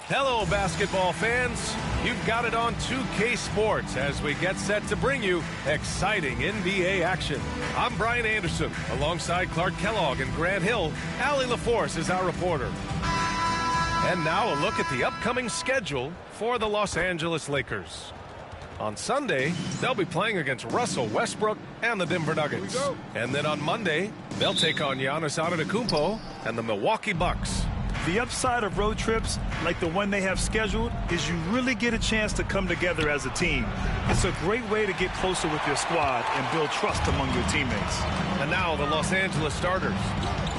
Hello, basketball fans. You've got it on 2K Sports as we get set to bring you exciting NBA action. I'm Brian Anderson. Alongside Clark Kellogg and Grant Hill, Allie LaForce is our reporter. And now a look at the upcoming schedule for the Los Angeles Lakers. On Sunday, they'll be playing against Russell Westbrook and the Denver Nuggets. And then on Monday, they'll take on Giannis Antetokounmpo and the Milwaukee Bucks. The upside of road trips, like the one they have scheduled, is you really get a chance to come together as a team. It's a great way to get closer with your squad and build trust among your teammates. And now the Los Angeles starters.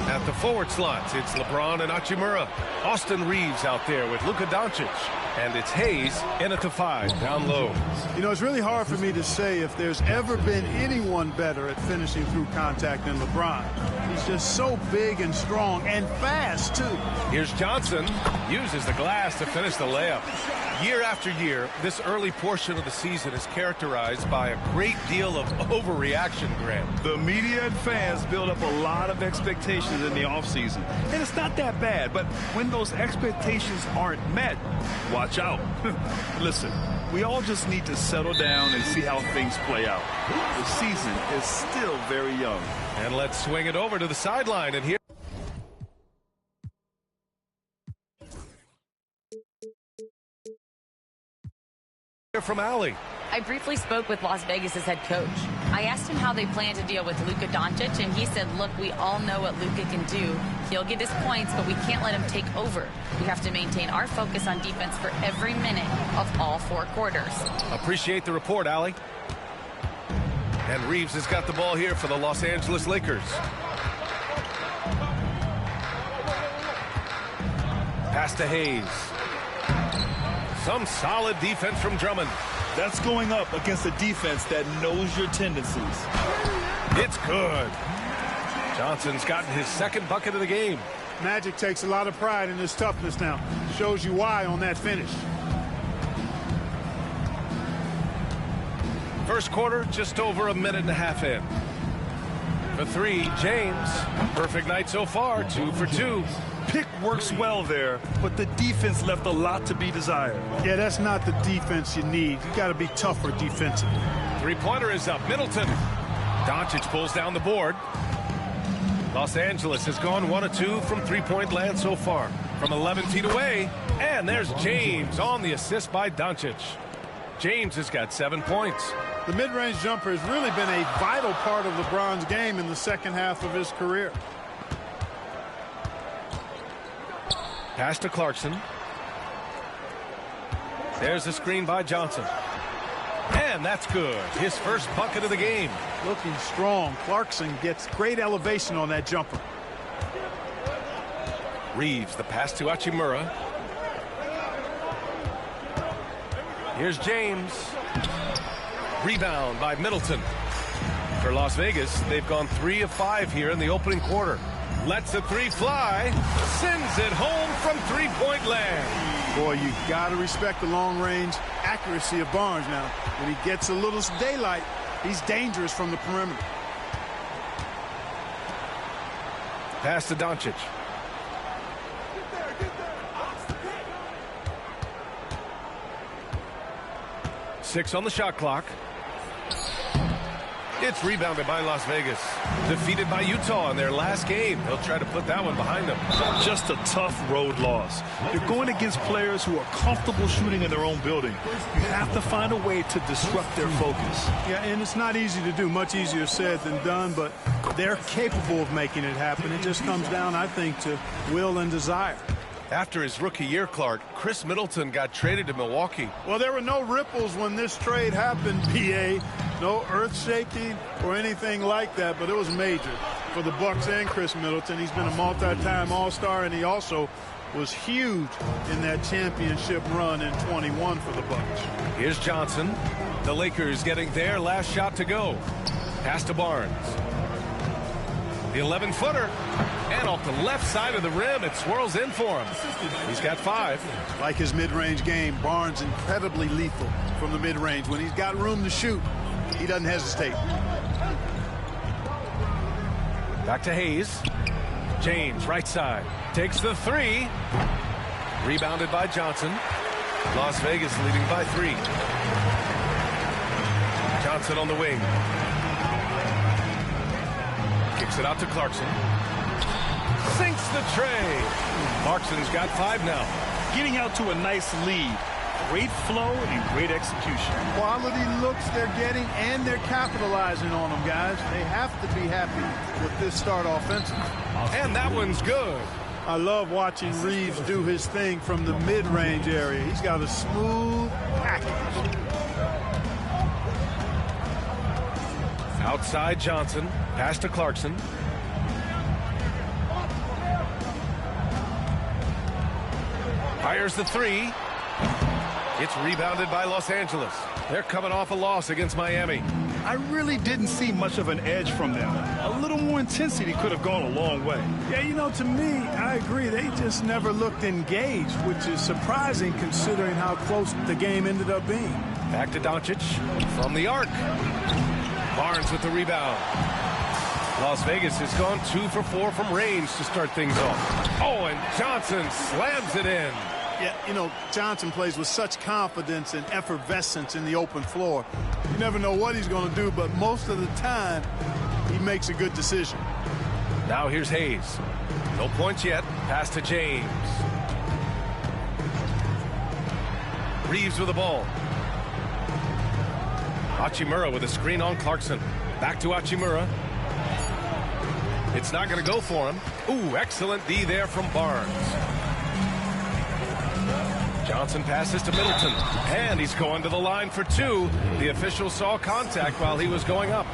At the forward slots, it's LeBron and Hachimura. Austin Reeves out there with Luka Doncic. And it's Hayes in at the 5 down low. You know, it's really hard for me to say if there's ever been anyone better at finishing through contact than LeBron. He's just so big and strong and fast, too. Here's Johnson. Uses the glass to finish the layup. Year after year, this early portion of the season is characterized by a great deal of overreaction, Grant. The media and fans build up a lot of expectations in the offseason. And it's not that bad, but when those expectations aren't met, watch out. Listen, we all just need to settle down and see how things play out. The season is still very young. And let's swing it over to the sideline and hear from Allie. I briefly spoke with Las Vegas' head coach. I asked him how they plan to deal with Luka Doncic, and he said, look, we all know what Luka can do. He'll get his points, but we can't let him take over. We have to maintain our focus on defense for every minute of all 4 quarters. Appreciate the report, Allie. And Reeves has got the ball here for the Los Angeles Lakers. Pass to Hayes. Some solid defense from Drummond. That's going up against a defense that knows your tendencies. It's good. Johnson's gotten his 2nd bucket of the game. Magic takes a lot of pride in his toughness now. Shows you why on that finish. First quarter, just over a minute and a half in. For 3, James. Perfect night so far, 2 for 2. Pick works well there, but the defense left a lot to be desired. Yeah, that's not the defense you need. You got to be tougher defensively. 3-pointer is up. Middleton. Doncic pulls down the board. Los Angeles has gone 1 of 2 from 3-point land so far. From 11 feet away, and there's James on the assist by Doncic. James has got 7 points. The mid-range jumper has really been a vital part of LeBron's game in the second half of his career. Pass to Clarkson. There's the screen by Johnson. And that's good. His first bucket of the game. Looking strong. Clarkson gets great elevation on that jumper. Reeves, the pass to Hachimura. Here's James. Rebound by Middleton. For Las Vegas, they've gone 3 of 5 here in the opening quarter. Lets the 3 fly. Sends it home from 3-point land. Boy, you got to respect the long-range accuracy of Barnes now. When he gets a little daylight, he's dangerous from the perimeter. Pass to Doncic. Six on the shot clock. It's rebounded by Las Vegas. Defeated by Utah in their last game. They'll try to put that one behind them. Just a tough road loss. You're going against players who are comfortable shooting in their own building. You have to find a way to disrupt their focus. Yeah, and it's not easy to do. Much easier said than done, but they're capable of making it happen. It just comes down, I think, to will and desire. After his rookie year, Clark, Chris Middleton got traded to Milwaukee. Well, there were no ripples when this trade happened, PA. No earth-shaking or anything like that, but it was major for the Bucks and Chris Middleton. He's been a multi-time All-Star, and he also was huge in that championship run in 21 for the Bucks. Here's Johnson. The Lakers getting their last shot to go. Pass to Barnes. The 11-footer. And off the left side of the rim, it swirls in for him. He's got 5. Like his mid-range game, Barnes incredibly lethal from the mid-range. When he's got room to shoot, he doesn't hesitate. Back to Hayes. James, right side. Takes the 3. Rebounded by Johnson. Las Vegas leading by 3. Johnson on the wing. Kicks it out to Clarkson. Sinks the tray. Clarkson's got 5 now. Getting out to a nice lead. Great flow and great execution. Quality looks they're getting, and they're capitalizing on them, guys. They have to be happy with this start offensively. And that one's good. I love watching Reeves do his thing from the mid-range area. He's got a smooth package. Outside Johnson. Pass to Clarkson. Fires the 3. It's rebounded by Los Angeles. They're coming off a loss against Miami. I really didn't see much of an edge from them. A little more intensity could have gone a long way. Yeah, you know, to me, I agree. They just never looked engaged, which is surprising considering how close the game ended up being. Back to Doncic from the arc. Barnes with the rebound. Las Vegas has gone 2 for 4 from range to start things off. Oh, and Johnson slams it in. Yeah, you know, Johnson plays with such confidence and effervescence in the open floor. You never know what he's going to do, but most of the time, he makes a good decision. Now here's Hayes. No points yet. Pass to James. Reeves with the ball. Hachimura with a screen on Clarkson. Back to Hachimura. It's not going to go for him. Ooh, excellent D there from Barnes. Johnson passes to Middleton, and he's going to the line for 2. The official saw contact while he was going up.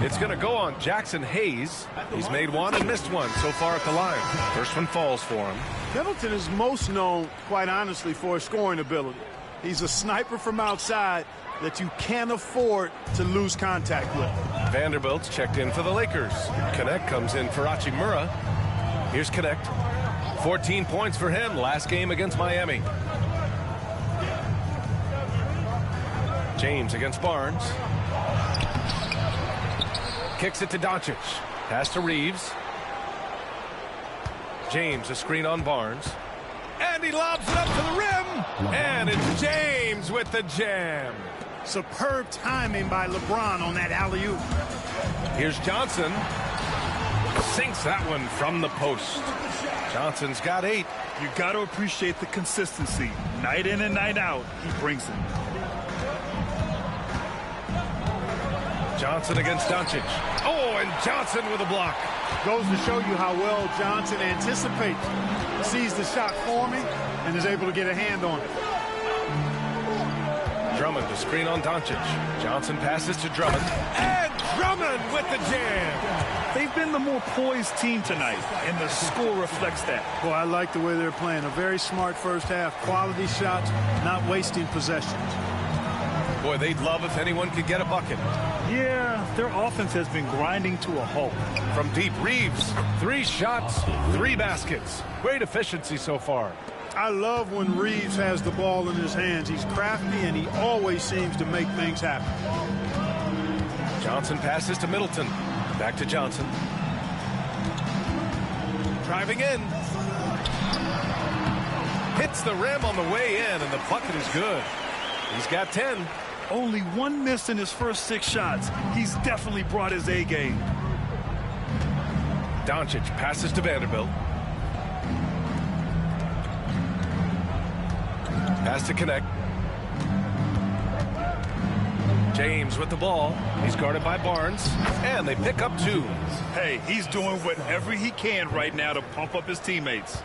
It's going to go on Jackson Hayes. He's made 1 and missed 1 so far at the line. First one falls for him. Middleton is most known, quite honestly, for his scoring ability. He's a sniper from outside that you can't afford to lose contact with. Vanderbilt's checked in for the Lakers. Connect comes in for Hachimura. Here's Connect. 14 points for him last game against Miami. James against Barnes. Kicks it to Doncic. Pass to Reeves. James, a screen on Barnes. And he lobs it up to the rim. And it's James with the jam. Superb timing by LeBron on that alley-oop. Here's Johnson. Sinks that one from the post. Johnson's got 8. You got to appreciate the consistency. Night in and night out, he brings it. Johnson against Doncic. Oh, and Johnson with a block. Goes to show you how well Johnson anticipates. Sees the shot forming and is able to get a hand on it. Drummond to screen on Doncic. Johnson passes to Drummond. And Drummond with the jam. They've been the more poised team tonight, and the score reflects that. Well, I like the way they're playing. A very smart first half. Quality shots, not wasting possessions. Boy, they'd love if anyone could get a bucket. Yeah, their offense has been grinding to a halt. From deep, Reeves. 3 shots, 3 baskets. Great efficiency so far. I love when Reeves has the ball in his hands. He's crafty, and he always seems to make things happen. Johnson passes to Middleton. Back to Johnson. Driving in. Hits the rim on the way in, and the bucket is good. He's got 10. Only 1 miss in his first 6 shots. He's definitely brought his A game. Doncic passes to Vanderbilt. Pass to Connect. James with the ball. He's guarded by Barnes. And they pick up 2. Hey, he's doing whatever he can right now to pump up his teammates.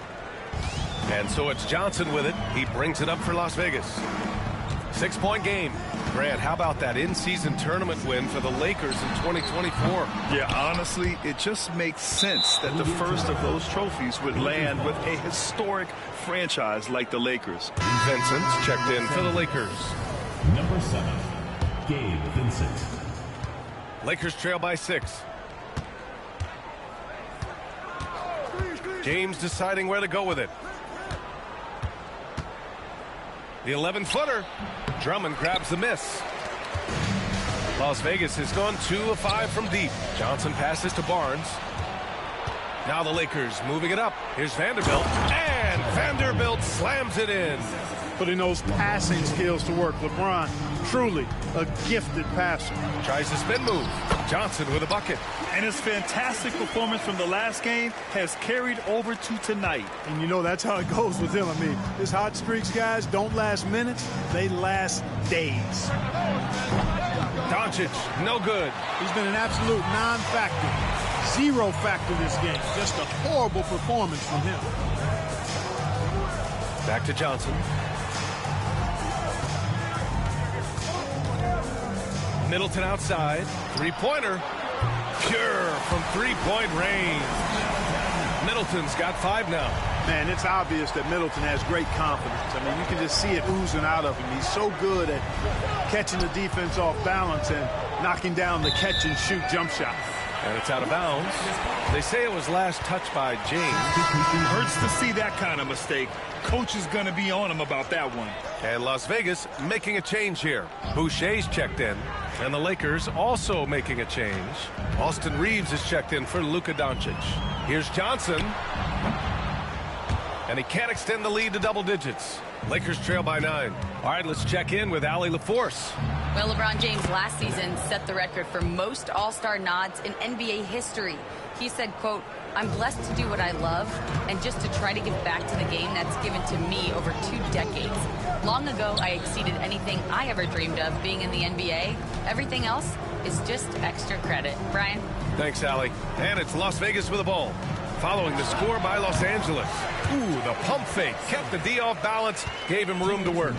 And so it's Johnson with it. He brings it up for Las Vegas. 6-point game. Grant, how about that in-season tournament win for the Lakers in 2024? Yeah, honestly, it just makes sense that the first of those trophies would land with a historic franchise like the Lakers. Vincent's checked in for the Lakers. Number 7, Gabe Vincent. Lakers trail by 6. James deciding where to go with it. The 11-footer. Drummond grabs the miss. Las Vegas has gone 2 of 5 from deep. Johnson passes to Barnes. Now the Lakers moving it up. Here's Vanderbilt. And Vanderbilt slams it in. Putting those passing skills to work. LeBron, truly a gifted passer. Tries a spin move. Johnson with a bucket. And his fantastic performance from the last game has carried over to tonight. And you know that's how it goes with him. I mean, his hot streaks, guys, don't last minutes. They last days. Doncic, no good. He's been an absolute non-factor. Zero factor this game. Just a horrible performance from him. Back to Johnson. Middleton outside. Three-pointer. Pure from three-point range. Middleton's got 5 now. Man, it's obvious that Middleton has great confidence. I mean, you can just see it oozing out of him. He's so good at catching the defense off balance and knocking down the catch-and-shoot jump shot. And it's out of bounds. They say it was last touched by James. Hurts to see that kind of mistake. Coach is going to be on him about that one. And Las Vegas making a change here. Boucher's checked in. And the Lakers also making a change. Austin Reeves is checked in for Luka Doncic. Here's Johnson. And he can't extend the lead to double digits. Lakers trail by 9. All right, let's check in with Allie LaForce. Well, LeBron James last season set the record for most All-Star nods in NBA history. He said, quote, "I'm blessed to do what I love and just to try to give back to the game that's given to me over 2 decades. Long ago, I exceeded anything I ever dreamed of being in the NBA. Everything else is just extra credit." Brian? Thanks, Allie. And it's Las Vegas with the ball. Following the score by Los Angeles. Ooh, the pump fake kept the D off balance, gave him room to work.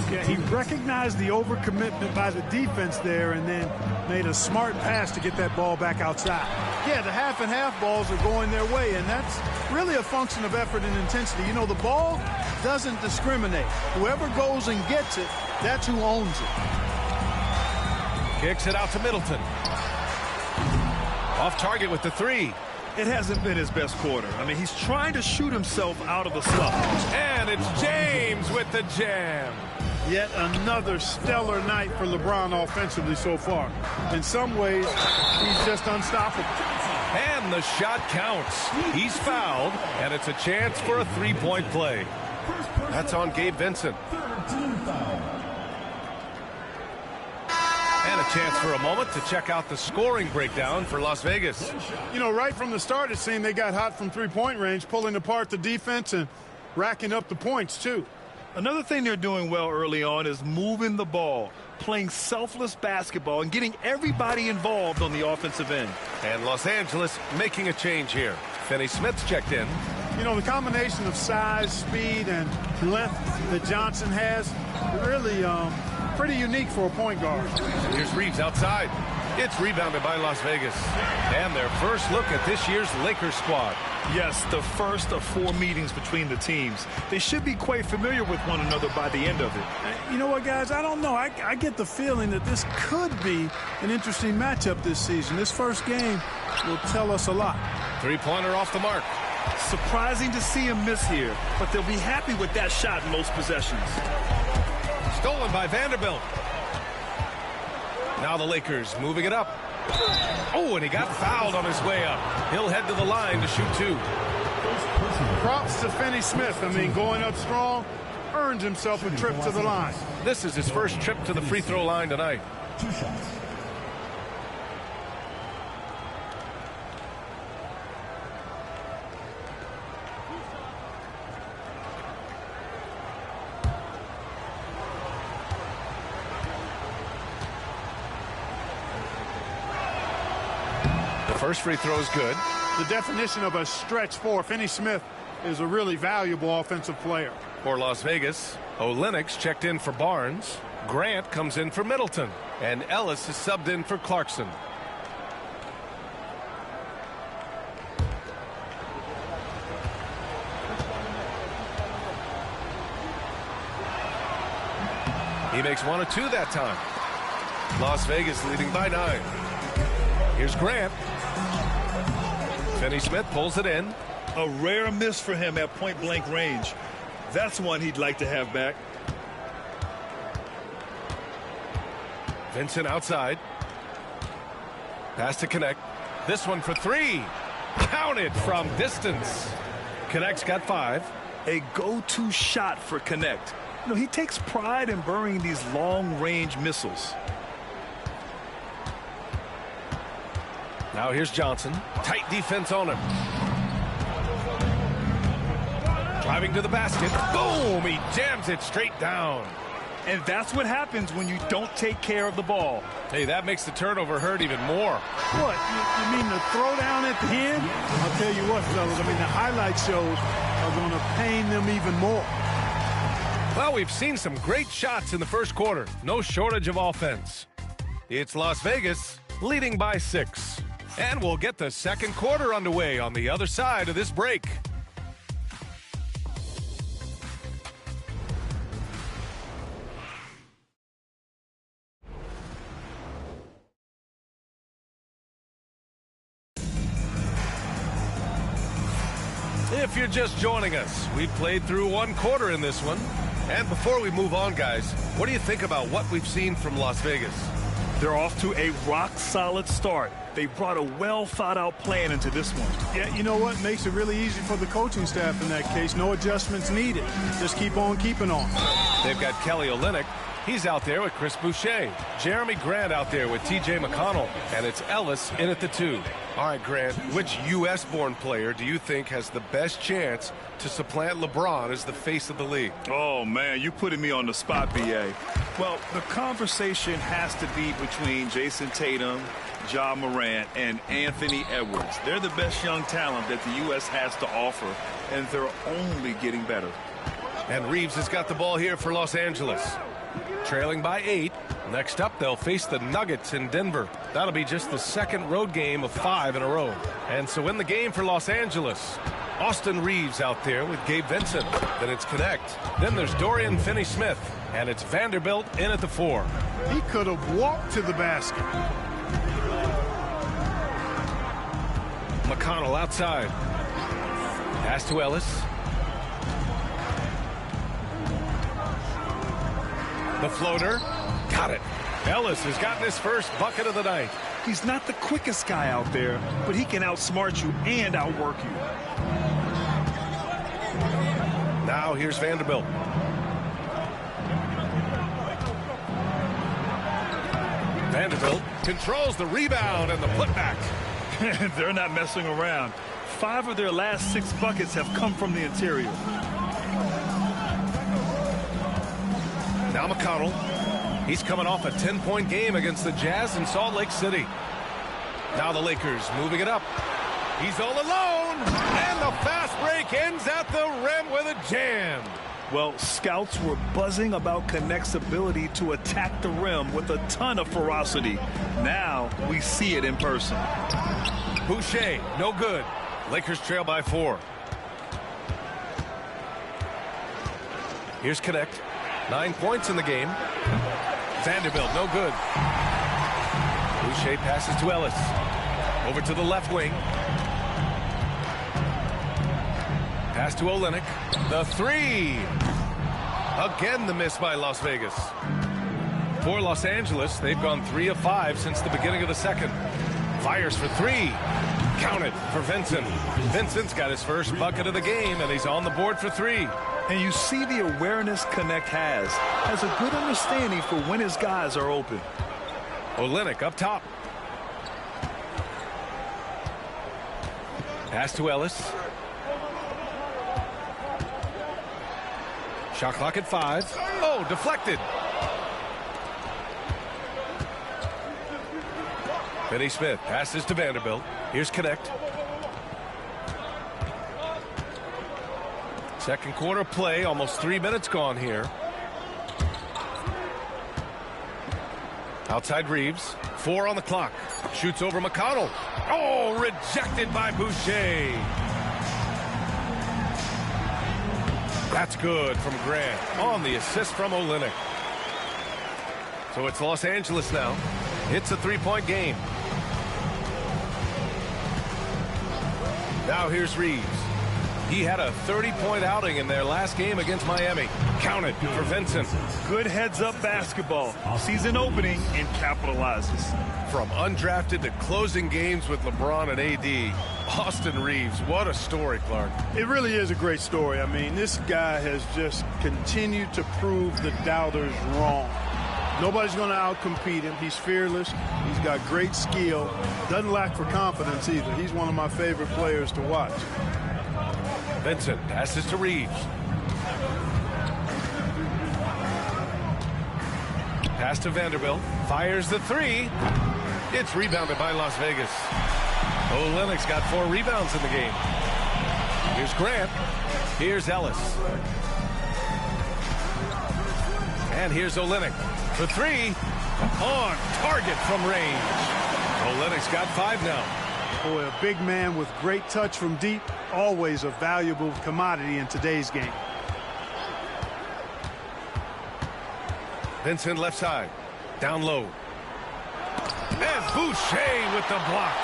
Yeah, he recognized the overcommitment by the defense there and then made a smart pass to get that ball back outside. Yeah, the half and half balls are going their way, and that's really a function of effort and intensity. You know, the ball doesn't discriminate. Whoever goes and gets it, that's who owns it. Kicks it out to Middleton. Off target with the 3. It hasn't been his best quarter. I mean, he's trying to shoot himself out of the slump. And it's James with the jam. Yet another stellar night for LeBron offensively so far. In some ways, he's just unstoppable. And the shot counts. He's fouled, and it's a chance for a 3-point play. That's on Gabe Vincent. And a chance for a moment to check out the scoring breakdown for Las Vegas. You know, right from the start, it seemed they got hot from three-point range, pulling apart the defense and racking up the points, too. Another thing they're doing well early on is moving the ball, playing selfless basketball, and getting everybody involved on the offensive end. And Los Angeles making a change here. Finney Smith's checked in. You know, the combination of size, speed, and length that Johnson has really pretty unique for a point guard. Here's Reeves outside. It's rebounded by Las Vegas. And their first look at this year's Lakers squad. Yes, the first of 4 meetings between the teams. They should be quite familiar with one another by the end of it. You know what, guys? I don't know. I get the feeling that this could be an interesting matchup this season. This first game will tell us a lot. 3-pointer off the mark. Surprising to see him miss here, but they'll be happy with that shot in most possessions. Stolen by Vanderbilt. Now the Lakers moving it up. Oh, and he got fouled on his way up. He'll head to the line to shoot 2. Props to Finney Smith. I mean, going up strong, earned himself a trip to the line. This is his first trip to the free throw line tonight. 2 shots. First free throw is good. The definition of a stretch 4. Finney Smith is a really valuable offensive player. For Las Vegas, Olynyk checked in for Barnes. Grant comes in for Middleton. And Ellis is subbed in for Clarkson. He makes 1 of 2 that time. Las Vegas leading by 9. Here's Grant. Finney Smith pulls it in. A rare miss for him at point-blank range. That's one he'd like to have back. Vincent outside. Pass to Connect. This one for 3. Counted from distance. Connect's got 5. a go-to shot for Connect. You know, he takes pride in burying these long-range missiles. Now here's Johnson. Tight defense on him. Driving to the basket. Boom! He jams it straight down. And that's what happens when you don't take care of the ball. Hey, that makes the turnover hurt even more. What? You mean the throwdown at the end? I'll tell you what, fellas. I mean, the highlight shows are going to pain them even more. Well, we've seen some great shots in the first quarter. No shortage of offense. It's Las Vegas leading by 6. And we'll get the second quarter underway on the other side of this break. If you're just joining us, we've played through one quarter in this one. And before we move on, guys, what do you think about what we've seen from Las Vegas? They're off to a rock-solid start. They brought a well-thought-out plan into this one. Yeah, you know what? Makes it really easy for the coaching staff in that case. No adjustments needed. Just keep on keeping on. They've got Kelly Olynyk. He's out there with Chris Boucher. Jeremy Grant out there with T.J. McConnell. And it's Ellis in at the 2. All right, Grant, which U.S.-born player do you think has the best chance to supplant LeBron as the face of the league? Oh, man, you're putting me on the spot, B.A. Well, the conversation has to be between Jason Tatum, Ja Morant, and Anthony Edwards. They're the best young talent that the U.S. has to offer, and they're only getting better. And Reeves has got the ball here for Los Angeles. Trailing by 8. Next up, they'll face the Nuggets in Denver. That'll be just the second road game of 5 in a row. And so in the game for Los Angeles, Austin Reeves out there with Gabe Vincent. Then it's Connect. Then there's Dorian Finney-Smith. And it's Vanderbilt in at the 4. He could have walked to the basket. McConnell outside. Pass to Ellis. The floater. Got it. Ellis has gotten his first bucket of the night. He's not the quickest guy out there, but he can outsmart you and outwork you. Now here's Vanderbilt. Vanderbilt controls the rebound and the putback. They're not messing around. 5 of their last 6 buckets have come from the interior. Now McConnell. He's coming off a 10-point game against the Jazz in Salt Lake City. Now the Lakers moving it up. He's all alone. And the fast break ends at the rim with a jam. Well, scouts were buzzing about Connect's ability to attack the rim with a ton of ferocity. Now we see it in person. Boucher, no good. Lakers trail by 4. Here's Connect. 9 points in the game. Vanderbilt, no good. Boucher passes to Ellis. Over to the left wing. Pass to Olynyk. The 3. Again, the miss by Las Vegas. For Los Angeles, they've gone 3 of 5 since the beginning of the second. Fires for 3. Counted for Vincent. Vincent's got his first bucket of the game, and he's on the board for 3. And you see the awareness Connect has a good understanding for when his guys are open. Olynyk up top. Pass to Ellis. Shot clock at 5. Oh, deflected. Finney-Smith passes to Vanderbilt. Here's Connect. Second quarter play, almost 3 minutes gone here. Outside Reeves, 4 on the clock. Shoots over McConnell. Oh, rejected by Boucher. That's good from Grant on the assist from Olynyk. So it's Los Angeles now. It's a 3-point game. Now here's Reeves. He had a 30-point outing in their last game against Miami. Count it for Vincent. Good heads-up basketball. Season opening and capitalizes. From undrafted to closing games with LeBron and AD, Austin Reaves, what a story, Clark. It really is a great story. I mean, this guy has just continued to prove the doubters wrong. Nobody's going to outcompete him. He's fearless. He's got great skill. Doesn't lack for confidence either. He's one of my favorite players to watch. Vincent passes to Reaves. Pass to Vanderbilt. Fires the three. It's rebounded by Las Vegas. Olynyk's got 4 rebounds in the game. Here's Grant. Here's Ellis. And here's Olynyk. For 3. On target from range. Olynyk's got 5 now. Boy, a big man with great touch from deep. Always a valuable commodity in today's game. Vincent left side. Down low. And Boucher with the block.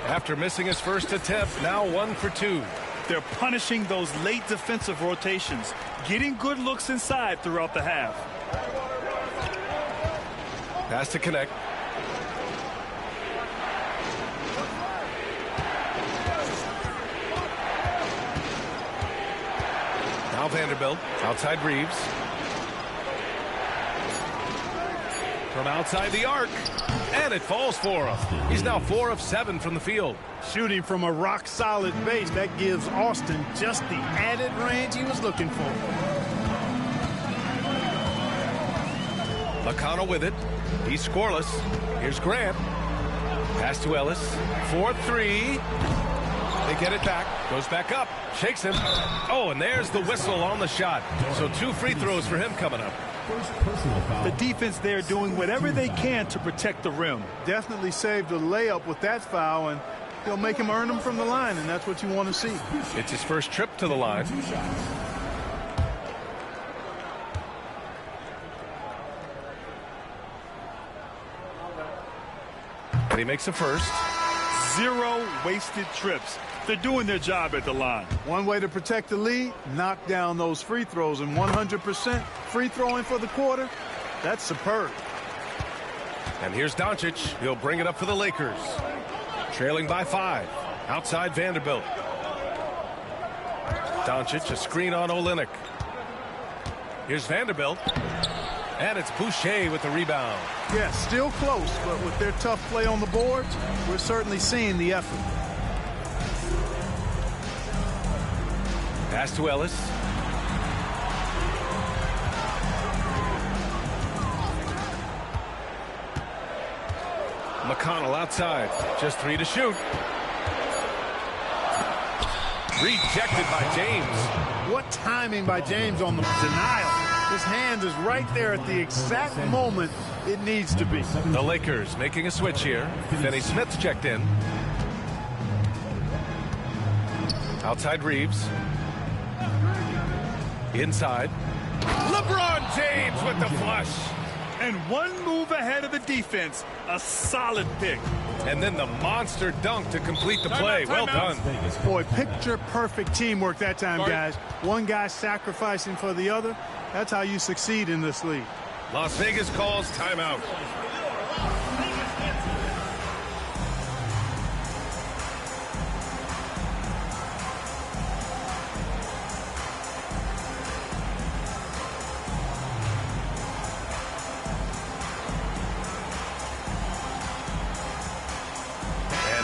After missing his first attempt, now 1 for 2. They're punishing those late defensive rotations, getting good looks inside throughout the half. Pass to connect. Now Vanderbilt, outside Reaves. From outside the arc, and it falls for him. He's now 4 of 7 from the field. Shooting from a rock-solid base, that gives Austin just the added range he was looking for. McConnell with it. He's scoreless. Here's Grant. Pass to Ellis. 4-3. They get it back. Goes back up. Shakes him. Oh, and there's the whistle on the shot. So 2 free throws for him coming up. The defense there doing whatever they can to protect the rim. Definitely saved a layup with that foul, and he'll make him earn them from the line, and that's what you want to see. It's his first trip to the line. And he makes the first. 0 wasted trips. They're doing their job at the line. One way to protect the lead, knock down those free throws, and 100% free throwing for the quarter, that's superb. And here's Doncic. He'll bring it up for the Lakers. Trailing by 5. Outside Vanderbilt. Doncic, a screen on Olynyk. Here's Vanderbilt. And it's Boucher with the rebound. Yeah, still close, but with their tough play on the boards, we're certainly seeing the effort. Pass to Ellis. McConnell outside. Just 3 to shoot. Rejected by James. What timing by James on the denial. His hand is right there at the exact moment it needs to be. The Lakers making a switch here. Finney Smith's checked in. Outside Reaves. Inside. LeBron James with the flush. And 1 move ahead of the defense. A solid pick. And then the monster dunk to complete the play. Well done. Boy, picture-perfect teamwork that time, guys. One guy sacrificing for the other. That's how you succeed in this league. Las Vegas calls timeout.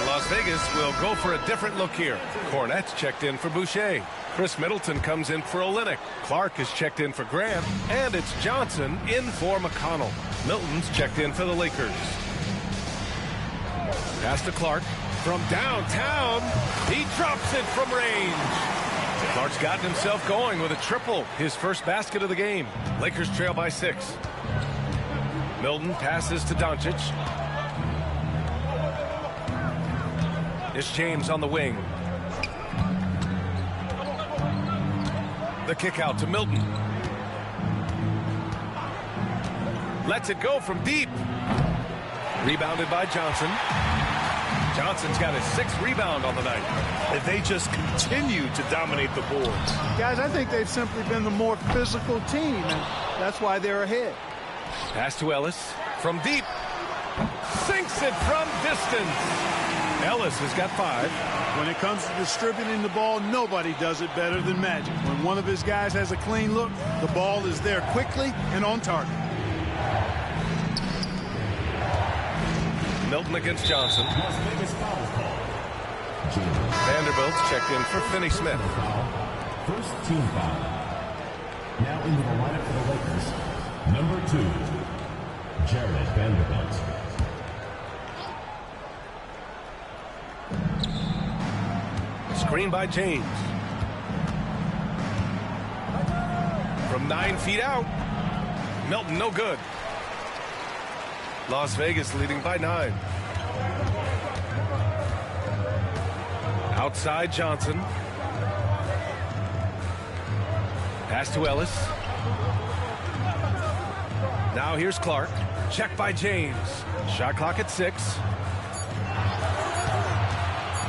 Las Vegas will go for a different look here. Cornette's checked in for Boucher. Chris Middleton comes in for Olynyk. Clark is checked in for Grant. And it's Johnson in for McConnell. Milton's checked in for the Lakers. Pass to Clark. From downtown, he drops it from range. Clark's gotten himself going with a triple. His first basket of the game. Lakers trail by 6. Milton passes to Doncic. It's James on the wing. The kick out to Milton. Lets it go from deep. Rebounded by Johnson. Johnson's got his 6th rebound on the night. And they just continue to dominate the boards. Guys, I think they've simply been the more physical team, and that's why they're ahead. Pass to Ellis from deep. Sinks it from distance. Ellis has got 5. When it comes to distributing the ball, nobody does it better than Magic. When one of his guys has a clean look, the ball is there quickly and on target. Milton against Johnson. Vanderbilt's checked in for Finney Smith. First team foul. Now into the lineup for the Lakers. Number 2, Jared Vanderbilt. Screen by James. From 9 feet out. Milton no good. Las Vegas leading by 9. Outside Johnson. Pass to Ellis. Now here's Clark. Check by James. Shot clock at 6.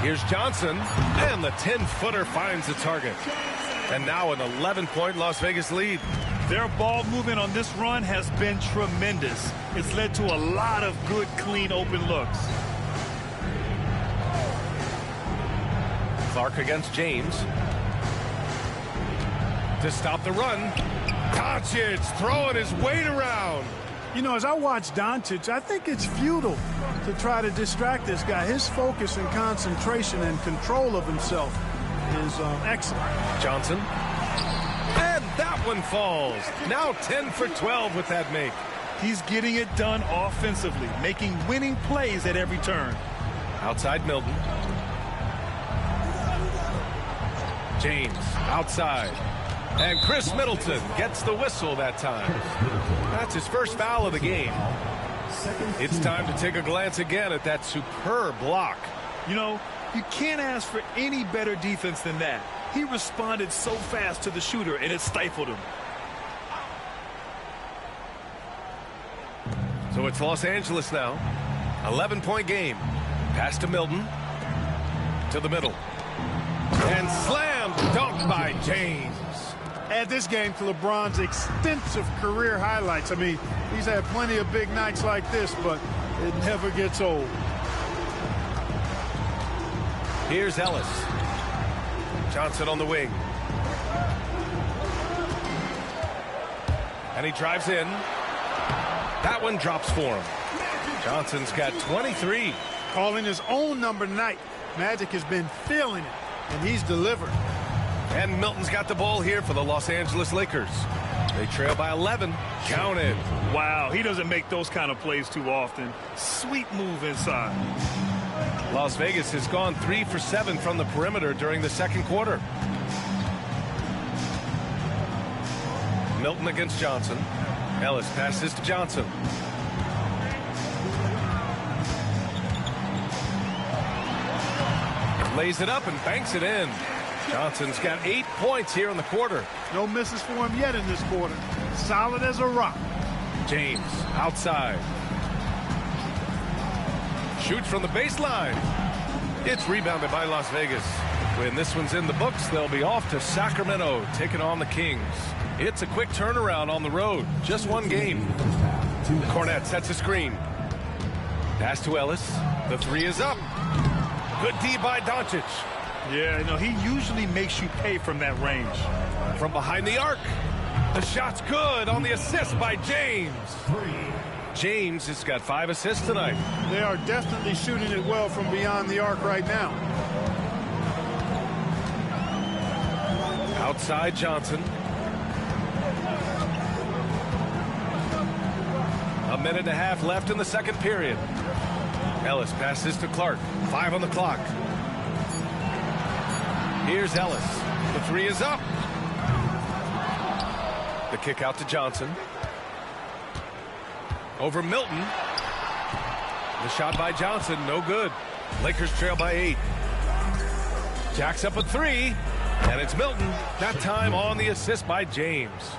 Here's Johnson, and the 10-footer finds the target. And now an 11-point Las Vegas lead. Their ball movement on this run has been tremendous. It's led to a lot of good, clean, open looks. Clark against James. To stop the run. Doncic throwing his weight around. You know, as I watch Doncic, I think it's futile to try to distract this guy. His focus and concentration and control of himself is excellent. Johnson. And that one falls. Now 10 for 12 with that make. He's getting it done offensively, making winning plays at every turn. Outside Milton. James outside. And Chris Middleton gets the whistle that time. That's his first foul of the game. It's time to take a glance again at that superb block. You know, you can't ask for any better defense than that. He responded so fast to the shooter, and it stifled him. So it's Los Angeles now. 11-point game. Pass to Milton. To the middle. And slam dunk by James. Add this game to LeBron's extensive career highlights. I mean, he's had plenty of big nights like this, but it never gets old. Here's Ellis. Johnson on the wing. And he drives in. That one drops for him. Johnson's got 23. Calling his own number tonight. Magic has been feeling it, and he's delivered. And Milton's got the ball here for the Los Angeles Lakers. They trail by 11. Counted. Wow, he doesn't make those kind of plays too often. Sweet move inside. Las Vegas has gone 3 for 7 from the perimeter during the second quarter. Milton against Johnson. Ellis passes to Johnson. Lays it up and banks it in. Johnson's got 8 points here in the quarter. No misses for him yet in this quarter. Solid as a rock. James outside. Shoots from the baseline. It's rebounded by Las Vegas. When this one's in the books, they'll be off to Sacramento, taking on the Kings. It's a quick turnaround on the road. Just one game. Cornette sets a screen. Pass to Ellis. The 3 is up. Good D by Doncic. Yeah, you know, he usually makes you pay from that range. From behind the arc. The shot's good on the assist by James. James has got 5 assists tonight. They are definitely shooting it well from beyond the arc right now. Outside Johnson. A minute and a half left in the second period. Ellis passes to Clark. 5 on the clock. Here's Ellis. The 3 is up. The kick out to Johnson. Over Milton. The shot by Johnson, no good. Lakers trail by 8. Jacks up a 3. And it's Milton. That time on the assist by James.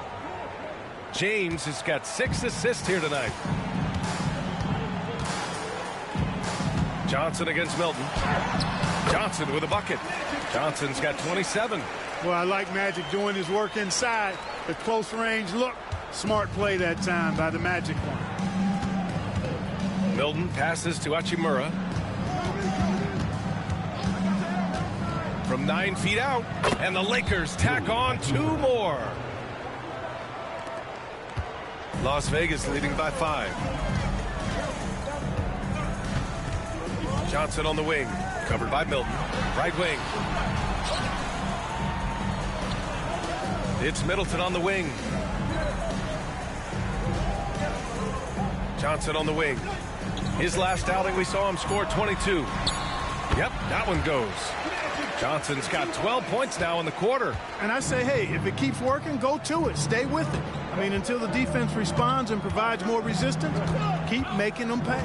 James has got 6 assists here tonight. Johnson against Milton. Johnson with a bucket. Johnson's got 27. Well, I like Magic doing his work inside. The close range look. Smart play that time by the Magic one. Milton passes to Hachimura. From 9 feet out. And the Lakers tack on 2 more. Las Vegas leading by 5. Johnson on the wing. Covered by Milton. Right wing. It's Middleton on the wing. Johnson on the wing. His last outing we saw him score 22. Yep, that one goes. Johnson's got 12 points now in the quarter. And I say, hey, if it keeps working, go to it. Stay with it. I mean, until the defense responds and provides more resistance, keep making them pay.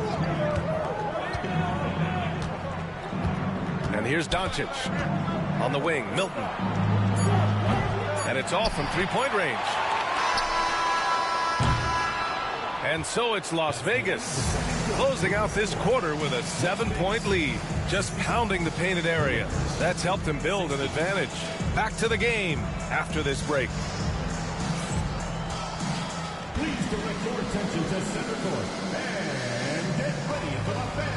And here's Doncic on the wing. Milton. And it's off from three-point range. And so it's Las Vegas closing out this quarter with a 7-point lead. Just pounding the painted area. That's helped them build an advantage. Back to the game after this break. Please direct your attention to center court and get ready for the fan.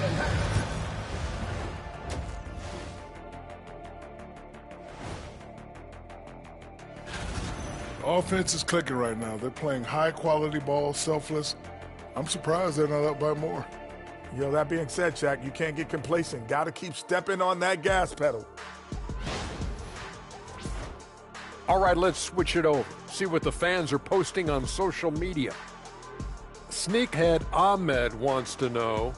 Offense is clicking right now. They're playing high-quality ball, selfless. I'm surprised they're not up by more. You know, that being said, Shaq, you can't get complacent. Got to keep stepping on that gas pedal. All right, let's switch it over. See what the fans are posting on social media. Sneakhead Ahmed wants to know,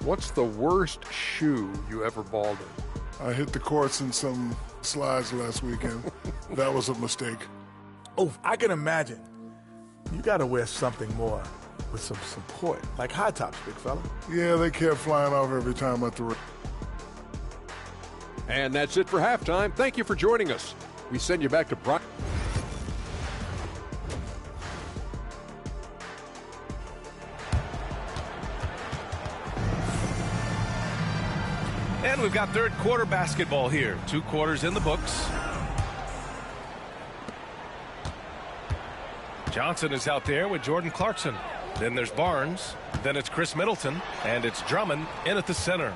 what's the worst shoe you ever balled in? I hit the courts in some slides last weekend. That was a mistake. Oh, I can imagine. You got to wear something more with some support, like high tops, big fella. Yeah, they kept flying off every time I threw it. And that's it for halftime. Thank you for joining us. We send you back to Brian. And we've got third quarter basketball here. 2 quarters in the books. Johnson is out there with Jordan Clarkson. Then there's Barnes. Then it's Chris Middleton. And it's Drummond in at the center.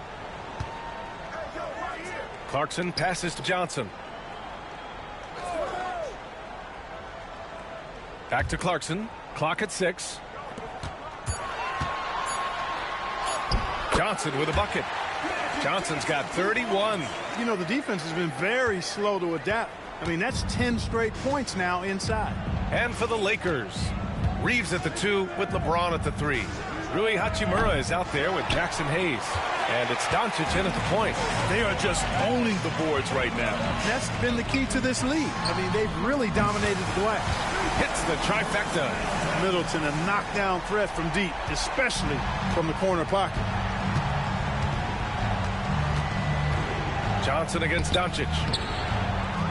Clarkson passes to Johnson. Back to Clarkson. Clock at 6. Johnson with a bucket. Johnson's got 31. You know, the defense has been very slow to adapt. I mean, that's 10 straight points now inside. And for the Lakers, Reeves at the 2 with LeBron at the 3. Rui Hachimura is out there with Jackson Hayes. And it's Doncic in at the point. They are just owning the boards right now. That's been the key to this league. I mean, they've really dominated the glass. Hits the trifecta. Middleton, a knockdown threat from deep, especially from the corner pocket. Johnson against Doncic.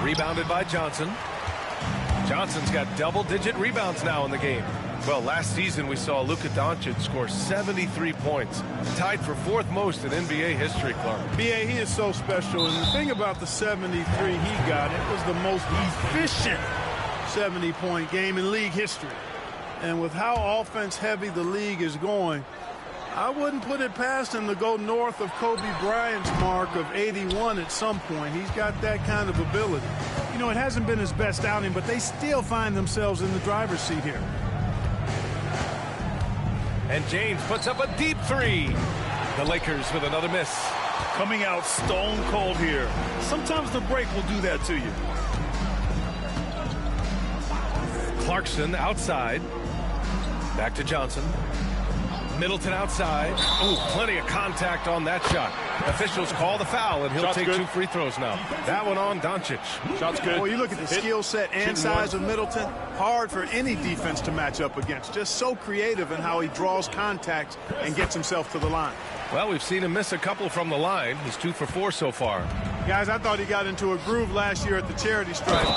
Rebounded by Johnson. Johnson's got double-digit rebounds now in the game. Well, last season we saw Luka Doncic score 73 points, tied for 4th most in NBA history, Clark. B.A., he is so special, and the thing about the 73 he got, it was the most efficient 70-point game in league history. And with how offense-heavy the league is going, I wouldn't put it past him to go north of Kobe Bryant's mark of 81 at some point. He's got that kind of ability. You know, it hasn't been his best outing, but they still find themselves in the driver's seat here. And James puts up a deep 3. The Lakers with another miss. Coming out stone cold here. Sometimes the break will do that to you. Clarkson outside. Back to Johnson. Middleton outside. Ooh, plenty of contact on that shot. Officials call the foul, and he'll Shot's take good. 2 free throws now. That one on Doncic. Shot's good. Well, you look at the skill set and size of Middleton. Hard for any defense to match up against. Just so creative in how he draws contact and gets himself to the line. Well, we've seen him miss a couple from the line. He's 2 for 4 so far. Guys, I thought he got into a groove last year at the charity stripe, and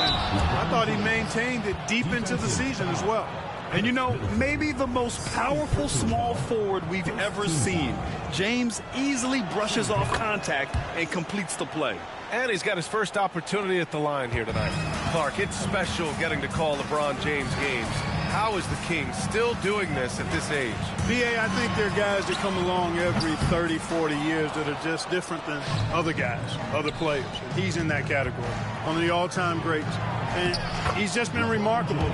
I thought he maintained it deep into the season as well. And you know, maybe the most powerful small forward we've ever seen. James easily brushes off contact and completes the play. And he's got his first opportunity at the line here tonight. Clark, it's special getting to call LeBron James games. How is the King still doing this at this age? B.A., I think there are guys that come along every 30, 40 years that are just different than other guys, other players. He's in that category, one of the all-time greats. And he's just been remarkable.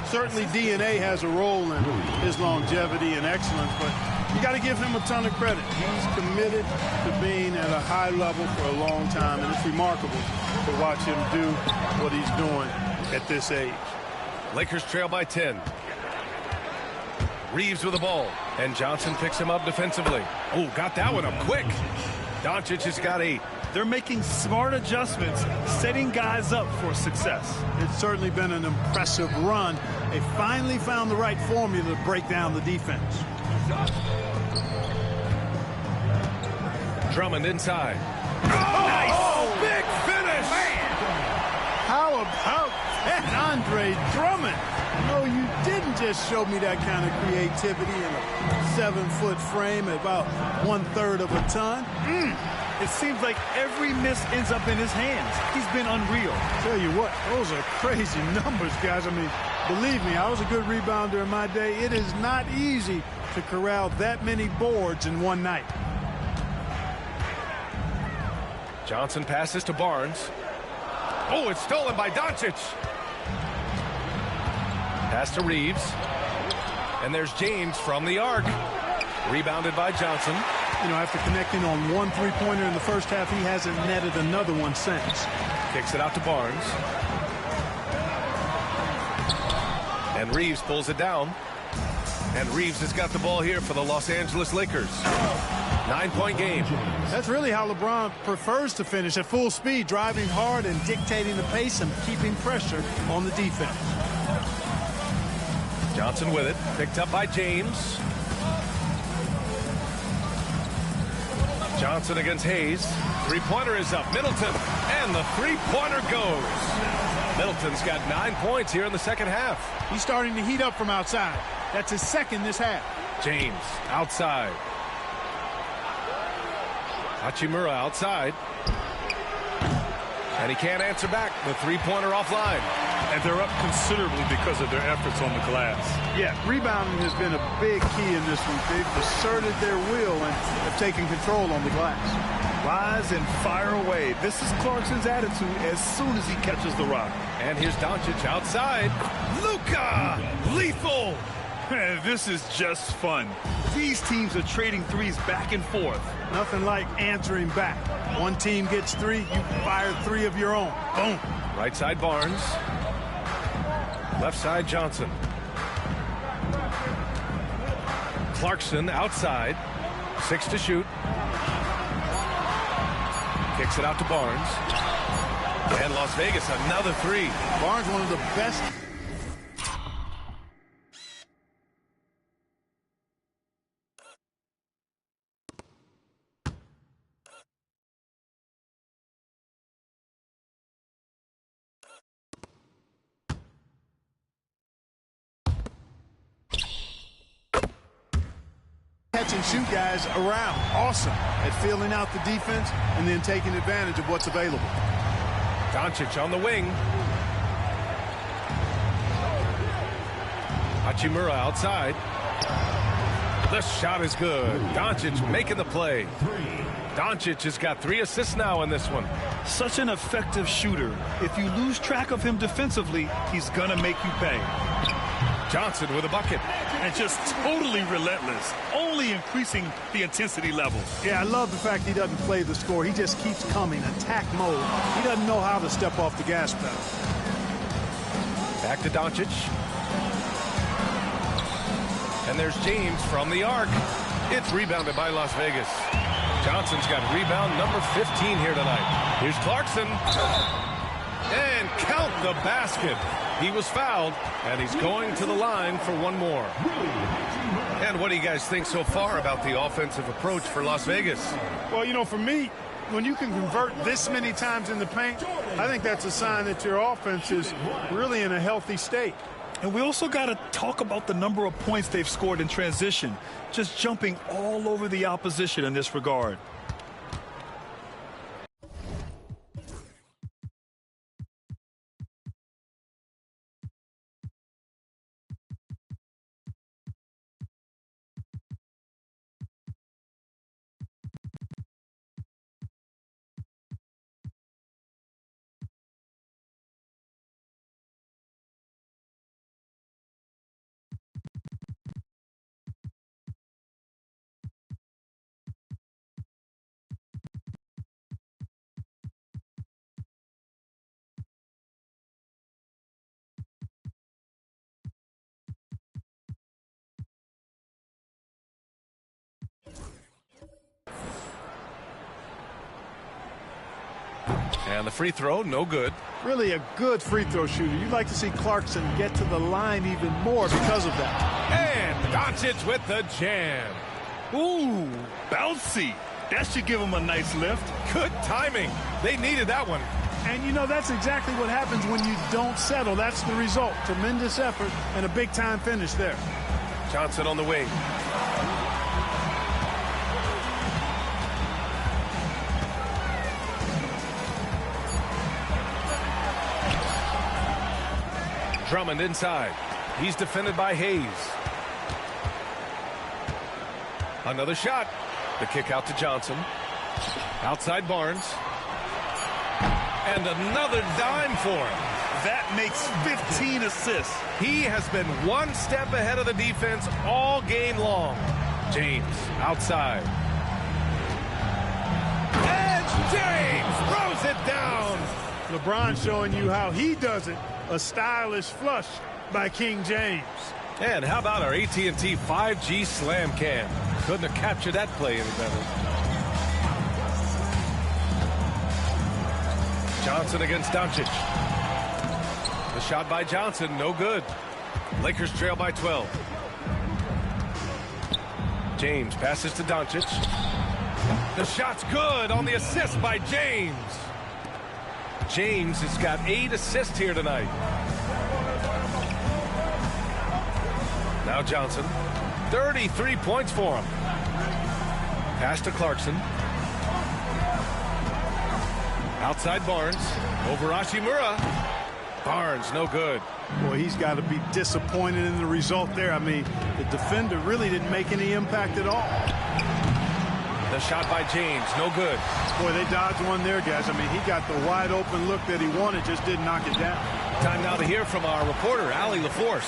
Certainly DNA has a role in his longevity and excellence, but you got to give him a ton of credit. He's committed to being at a high level for a long time, and it's remarkable to watch him do what he's doing at this age. Lakers trail by 10. Reeves with the ball, and Johnson picks him up defensively. Oh, got that one up quick. Doncic has got 8. They're making smart adjustments, setting guys up for success. It's certainly been an impressive run. They finally found the right formula to break down the defense. Drummond inside. Nice! Big finish! Man. How about that, Andre Drummond? No, you didn't just show me that kind of creativity in a 7-foot frame at about 1/3 of a ton. It seems like every miss ends up in his hands. He's been unreal. Tell you what, those are crazy numbers, guys. I mean, believe me, I was a good rebounder in my day. It is not easy to corral that many boards in one night. Johnson passes to Barnes. Oh, it's stolen by Doncic. Pass to Reeves. And there's James from the arc. Rebounded by Johnson. You know, after connecting on one three-pointer in the first half, he hasn't netted another one since. Kicks it out to Barnes. And Reeves pulls it down. And Reeves has got the ball here for the Los Angeles Lakers. 9-point game. That's really how LeBron prefers to finish, at full speed, driving hard and dictating the pace and keeping pressure on the defense. Johnson with it. Picked up by James. Johnson against Hayes. Three-pointer is up. Middleton. And the three-pointer goes. Middleton's got 9 points here in the second half. He's starting to heat up from outside. That's his second this half. James outside. Hachimura outside. And he can't answer back. The three-pointer offline. And they're up considerably because of their efforts on the glass. Yeah, rebounding has been a big key in this one. They've asserted their will and have taken control on the glass. Rise and fire away. This is Clarkson's attitude as soon as he catches the rock. And here's Doncic outside. Luka! Lethal! This is just fun. These teams are trading threes back and forth. Nothing like answering back. One team gets 3, you fire 3 of your own. Boom. Right side Barnes. Left side Johnson. Clarkson outside. 6 to shoot. Kicks it out to Barnes. And Las Vegas, another 3. Barnes, one of the best. Catch and shoot guys around. Awesome at filling out the defense and then taking advantage of what's available. Doncic on the wing. Hachimura outside. The shot is good. Doncic making the play. Doncic has got 3 assists now in this one. Such an effective shooter. If you lose track of him defensively, he's going to make you pay. Johnson with a bucket. And just totally relentless, only increasing the intensity level. Yeah, I love the fact he doesn't play the score. He just keeps coming, attack mode. He doesn't know how to step off the gas pedal. Back to Doncic. And there's James from the arc. It's rebounded by Las Vegas. Johnson's got rebound number 15 here tonight. Here's Clarkson. And count the basket. He was fouled, and he's going to the line for one more. And what do you guys think so far about the offensive approach for Las Vegas? Well, you know, for me, when you can convert this many times in the paint, I think that's a sign that your offense is really in a healthy state. And we also got to talk about the number of points they've scored in transition, just jumping all over the opposition in this regard. And the free throw, no good. Really a good free throw shooter. You'd like to see Clarkson get to the line even more because of that. And Doncic with the jam. Ooh, bouncy. That should give him a nice lift. Good timing. They needed that one. And, you know, that's exactly what happens when you don't settle. That's the result. Tremendous effort and a big-time finish there. Johnson on the wing. Drummond inside. He's defended by Hayes. Another shot. The kick out to Johnson. Outside Barnes. And another dime for him. That makes 15 assists. He has been one step ahead of the defense all game long. James outside. And James throws it down. LeBron showing you how he does it. A stylish flush by King James. And how about our AT&T 5G Slam Cam? Couldn't have captured that play any better. Johnson against Doncic. The shot by Johnson, no good. Lakers trail by 12. James passes to Doncic. The shot's good on the assist by James. James has got 8 assists here tonight. Now Johnson. 33 points for him. Pass to Clarkson. Outside Barnes. Over Hachimura. Barnes, no good. Boy, he's got to be disappointed in the result there. I mean, the defender really didn't make any impact at all. The shot by James, no good. Boy, they dodged one there, guys. I mean, he got the wide open look that he wanted, just didn't knock it down. Time now to hear from our reporter, Allie LaForce.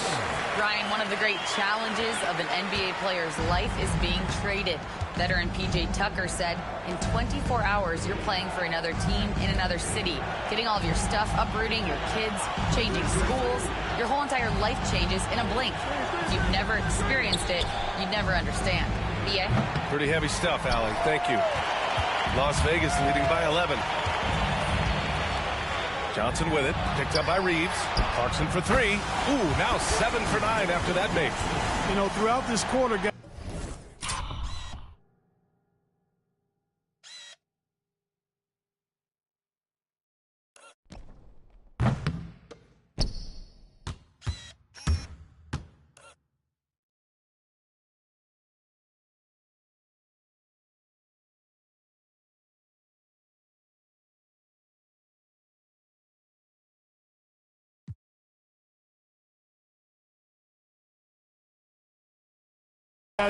Ryan, one of the great challenges of an NBA player's life is being traded. Veteran P.J. Tucker said, in 24 hours, you're playing for another team in another city, getting all of your stuff, uprooting your kids, changing schools. Your whole entire life changes in a blink. If you've never experienced it, you'd never understand. B.A.? Pretty heavy stuff, Allie. Thank you. Las Vegas leading by 11. Johnson with it. Picked up by Reeves. Clarkson for 3. Ooh, now 7 for 9 after that make. You know, throughout this quarter, guys.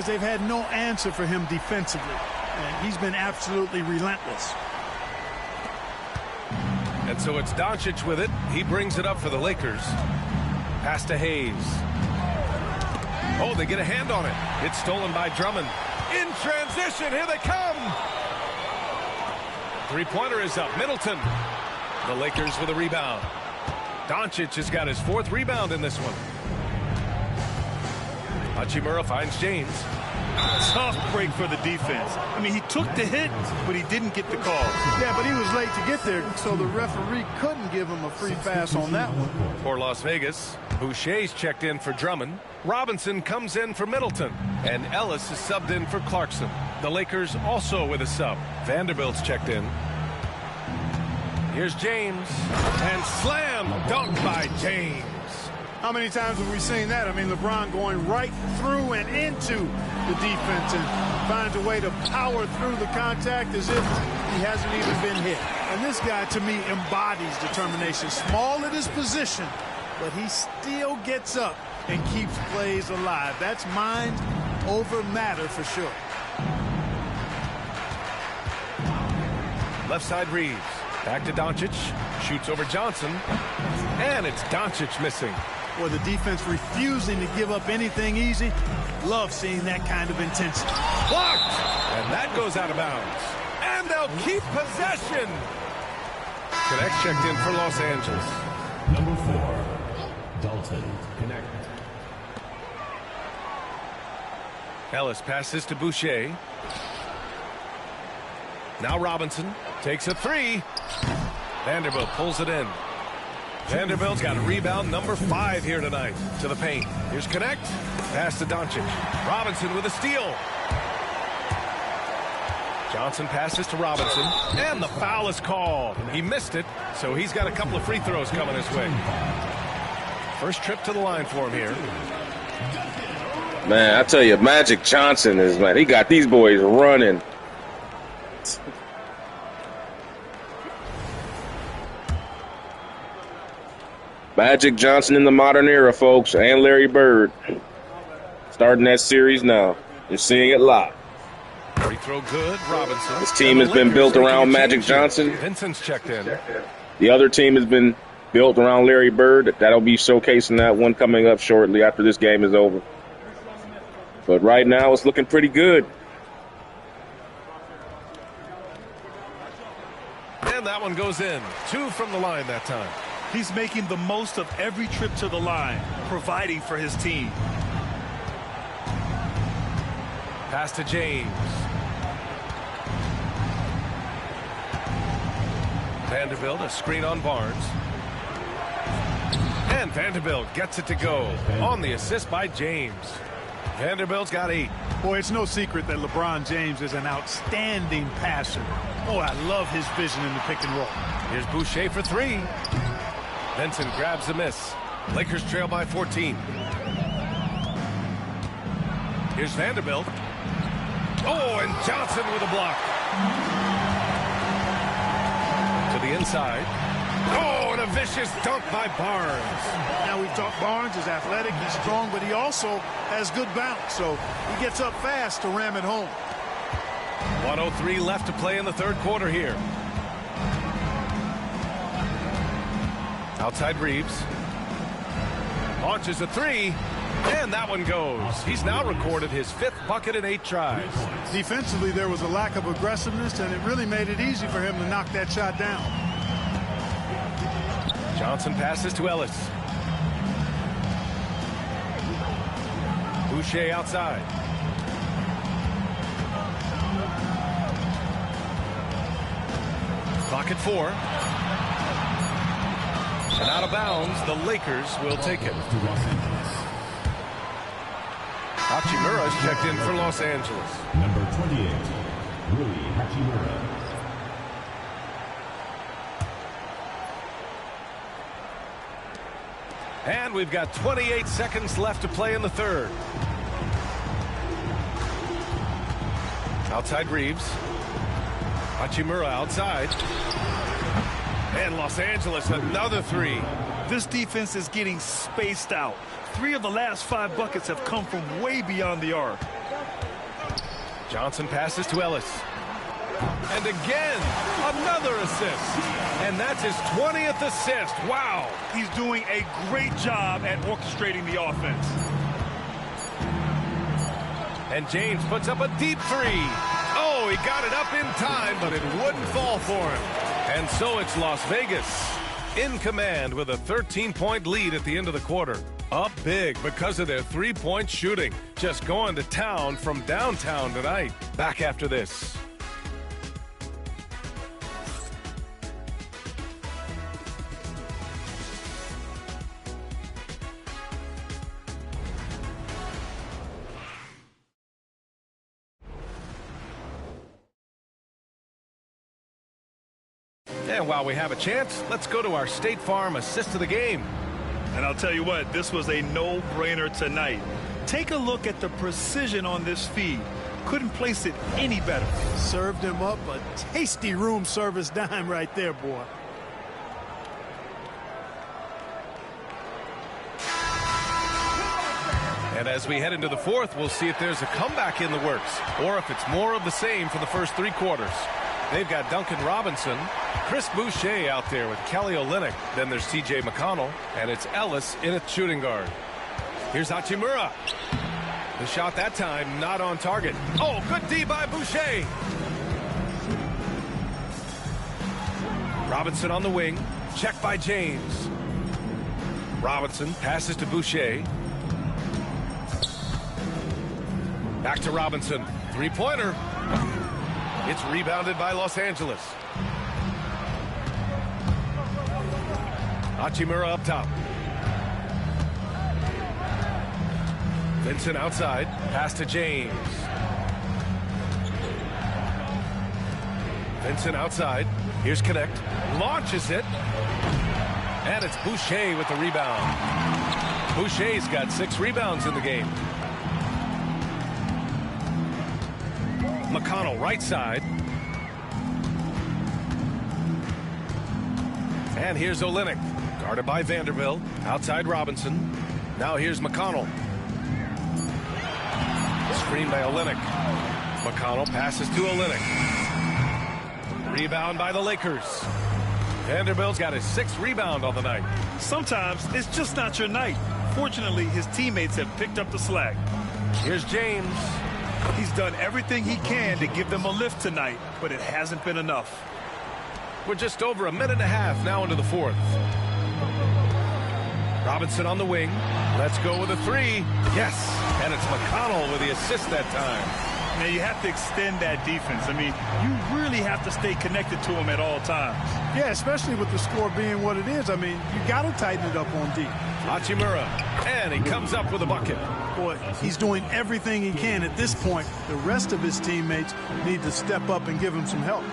They've had no answer for him defensively, and he's been absolutely relentless. And so it's Doncic with it. He brings it up for the Lakers. Pass to Hayes. Oh, they get a hand on it. It's stolen by Drummond. In transition, here they come. Three-pointer is up. Middleton. The Lakers with a rebound. Doncic has got his 4th rebound in this one. Hachimura finds James. Tough break for the defense. I mean, he took the hit, but he didn't get the call. Yeah, but he was late to get there, so the referee couldn't give him a free pass on that one. For Las Vegas, Boucher's checked in for Drummond. Robinson comes in for Middleton. And Ellis is subbed in for Clarkson. The Lakers also with a sub. Vanderbilt's checked in. Here's James. And slam dunk by James. How many times have we seen that? I mean, LeBron going right through and into the defense and finds a way to power through the contact as if he hasn't even been hit. And this guy, to me, embodies determination. Small at his position, but he still gets up and keeps plays alive. That's mind over matter for sure. Left side Reeves. Back to Doncic. Shoots over Johnson. And it's Doncic missing. Or the defense refusing to give up anything easy. Love seeing that kind of intensity. Blocked! And that goes out of bounds. And they'll keep possession. Connect checked in for Los Angeles. Number 4, Dalton Connect. Ellis passes to Boucher. Now Robinson takes a three. Vanderbilt pulls it in. Vanderbilt's got a rebound number 5 here tonight to the paint. Here's Connect. Pass to Doncic. Robinson with a steal. Johnson passes to Robinson. And the foul is called. He missed it, so he's got a couple of free throws coming his way. First trip to the line for him here. Man, I tell you, Magic Johnson is, man, he got these boys running. Magic Johnson in the modern era, folks, and Larry Bird. Starting that series now. You're seeing it live. Free throw good, Robinson. This team has been built around Magic Johnson. Vincent's checked in. The other team has been built around Larry Bird. That'll be showcasing that one coming up shortly after this game is over. But right now, it's looking pretty good. And that one goes in. 2 from the line that time. He's making the most of every trip to the line, providing for his team. Pass to James. Vanderbilt, a screen on Barnes. And Vanderbilt gets it to go on the assist by James. Vanderbilt's got 8. Boy, it's no secret that LeBron James is an outstanding passer. Oh, I love his vision in the pick and roll. Here's Boucher for 3. Vincent grabs the miss. Lakers trail by 14. Here's Vanderbilt. Oh, and Johnson with a block. To the inside. Oh, and a vicious dunk by Barnes. Now, we've talked Barnes is athletic, he's strong, but he also has good bounce. So he gets up fast to ram it home. 1:03 left to play in the third quarter here. Outside Reeves. Launches a 3. And that one goes. He's now recorded his 5th bucket in 8 tries. Defensively, there was a lack of aggressiveness, and it really made it easy for him to knock that shot down. Johnson passes to Ellis. Boucher outside. Clock at 4. And out of bounds, the Lakers will take it. Hachimura is checked in for Los Angeles. Number 28, Rui Hachimura. And we've got 28 seconds left to play in the third. Outside Reeves. Hachimura outside. And Los Angeles another 3. This defense is getting spaced out. 3 of the last 5 buckets have come from way beyond the arc. Johnson passes to Ellis. And again, another assist. And that's his 20th assist. Wow. He's doing a great job at orchestrating the offense. And James puts up a deep 3. Oh, he got it up in time, but it wouldn't fall for him. And so it's Las Vegas in command with a 13-point lead at the end of the quarter. Up big because of their 3-point shooting. Just going to town from downtown tonight. Back after this. And while we have a chance, let's go to our State Farm assist of the game. And I'll tell you what, this was a no-brainer tonight. Take a look at the precision on this feed. Couldn't place it any better. Served him up a tasty room service dime right there, boy. And as we head into the fourth, we'll see if there's a comeback in the works or if it's more of the same for the first 3 quarters. They've got Duncan Robinson, Chris Boucher out there with Kelly Olynyk. Then there's TJ McConnell, and it's Ellis in at shooting guard. Here's Hachimura. The shot that time not on target. Oh, good D by Boucher. Robinson on the wing. Check by James. Robinson passes to Boucher. Back to Robinson. 3-pointer. It's rebounded by Los Angeles. Hachimura up top. Vincent outside. Pass to James. Vincent outside. Here's Connect. Launches it. And it's Boucher with the rebound. Boucher's got 6 rebounds in the game. McConnell right side. And here's Olynyk. Guarded by Vanderbilt. Outside Robinson. Now here's McConnell. Screen by Olynyk. McConnell passes to Olynyk. Rebound by the Lakers. Vanderbilt's got his 6th rebound on the night. Sometimes it's just not your night. Fortunately, his teammates have picked up the slack. Here's James. He's done everything he can to give them a lift tonight, but it hasn't been enough. We're just over a minute and a half now into the fourth. Robinson on the wing. Let's go with a 3. Yes. And it's McConnell with the assist that time. Now, you have to extend that defense. I mean, you really have to stay connected to him at all times. Yeah, especially with the score being what it is. I mean, you got to tighten it up on D. Hachimura. And he comes up with a bucket. Boy, he's doing everything he can at this point. The rest of his teammates need to step up and give him some help.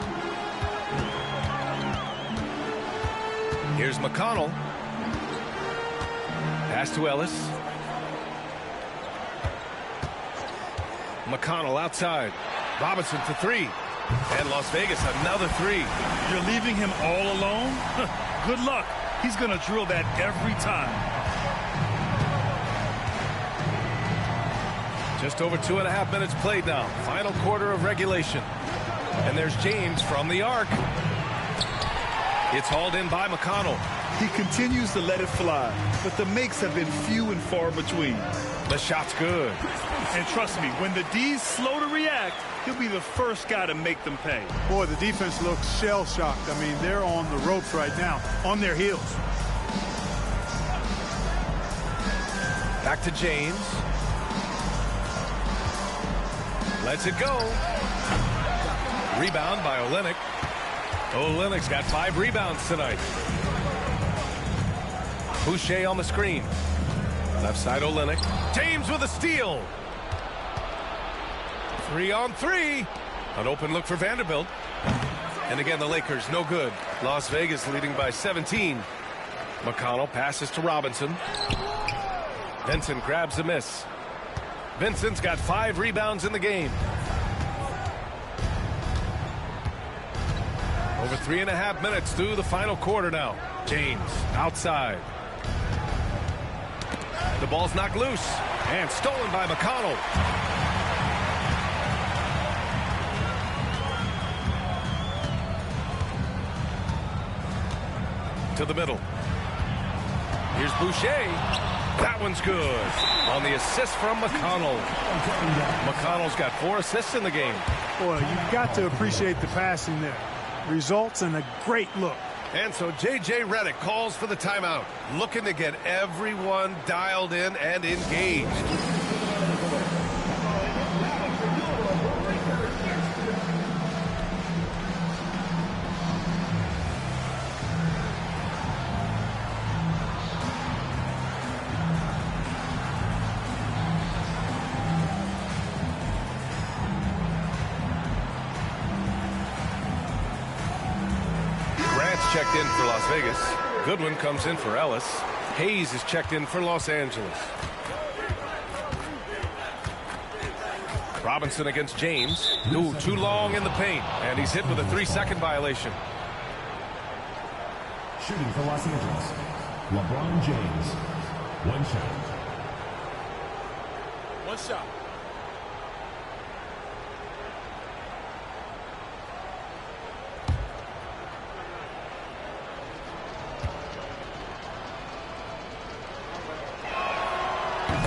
Here's McConnell. Pass to Ellis. McConnell outside. Robinson for 3. And Las Vegas another 3. You're leaving him all alone? Good luck. He's going to drill that every time. Just over 2.5 minutes played now. Final quarter of regulation. And there's James from the arc. It's hauled in by McConnell. He continues to let it fly, but the makes have been few and far between. The shot's good. And trust me, when the D's slow to react, he'll be the first guy to make them pay. Boy, the defense looks shell-shocked. I mean, they're on the ropes right now, on their heels. Back to James. Lets it go. Rebound by Olynyk. Olynyk's got 5 rebounds tonight. Boucher on the screen. Left side Olynyk. James with a steal. 3 on 3. An open look for Vanderbilt. And again, the Lakers no good. Las Vegas leading by 17. McConnell passes to Robinson. Vincent grabs a miss. Vincent's got 5 rebounds in the game. Over 3.5 minutes through the final quarter now. James outside. The ball's knocked loose and stolen by McConnell. To the middle. Here's Boucher. That one's good. On the assist from McConnell. McConnell's got 4 assists in the game. Boy, you've got to appreciate the passing there. Results in a great look. And so J.J. Redick calls for the timeout, looking to get everyone dialed in and engaged. Checked in for Las Vegas. Goodwin comes in for Ellis. Hayes is checked in for Los Angeles. Robinson against James. Ooh, too long in the paint. And he's hit with a 3-second violation. Shooting for Los Angeles, LeBron James. One shot. One shot.